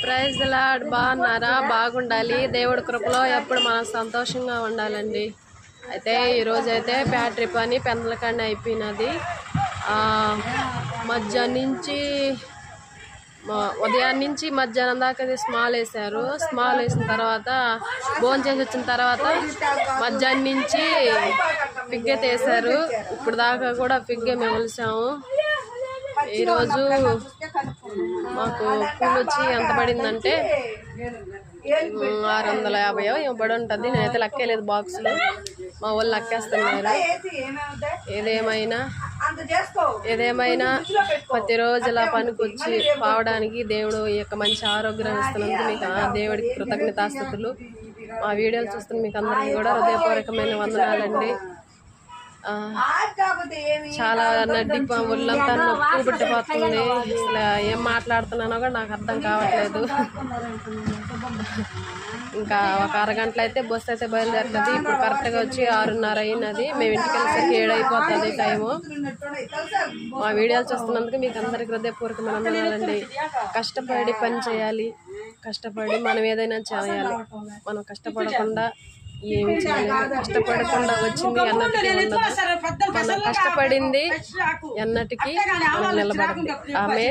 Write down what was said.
Praise the lord. బాగున్నారా? బాగుండాలి. దేవుడి కృపలో ఎప్పుడు మనం సంతోషంగా ఉండాలండి. అయితే ఈరోజు అయితే బ్యాటరీ పని పెందలకన్నా అయిపోయినది. మధ్యాహ్నం నుంచి ఉదయాన్నే నుంచి మధ్యాహ్నం దాకా స్మాల్ వేసారు. స్మాల్ వేసిన తర్వాత భోజనం చేసి వచ్చిన తర్వాత మధ్యాహ్నం నుంచి పిగ్గె వేసారు. ఇప్పుడు దాకా కూడా పిగ్గె మేము వలిసాము. ఈరోజు మాకు పూలు వచ్చి ఎంత పడిందంటే 650 ఏమో పడి ఉంటుంది. నేనైతే లెక్కేలేదు బాక్సులు, మా వాళ్ళు లెక్కేస్తున్నారు. ఏదేమైనా ప్రతిరోజు ఇలా పనికొచ్చి పోవడానికి దేవుడు ఈ యొక్క మంచి ఆరోగ్యం ఇస్తున్నందుకు మీకు దేవుడికి కృతజ్ఞతాస్తుతులు. మా వీడియోలు చూస్తున్న మీకు అందరికీ కూడా హృదయపూర్వకమైన వందనాలండి. చాలా నడ్డి ఒళ్ళంతా నొప్పి పుట్టిపోతుంది. అసలు ఏం మాట్లాడుతున్నానో కూడా నాకు అర్థం కావట్లేదు. ఇంకా ఒక అరగంటలో అయితే బస్సు అయితే బయలుదేరుతుంది. ఇప్పుడు కరెక్ట్గా వచ్చి 6:30 అయినది. మేము ఇంటికి వెళ్ళేసరికి 7 అయిపోతుంది టైము. మా వీడియోలు చూస్తున్నందుకు మీకు అందరికి హృదయపూర్వకమైన వందనాలండి. కష్టపడి పని చేయాలి, కష్టపడి మనం ఏదైనా చేయాలి. మనం కష్టపడకుండా ఏమి చేయలేదు. కష్టపడకుండా వచ్చింది ఎన్నటికీ ఉండదు. మనం కష్టపడింది ఎన్నటికీ నిలబడింది. ఆమె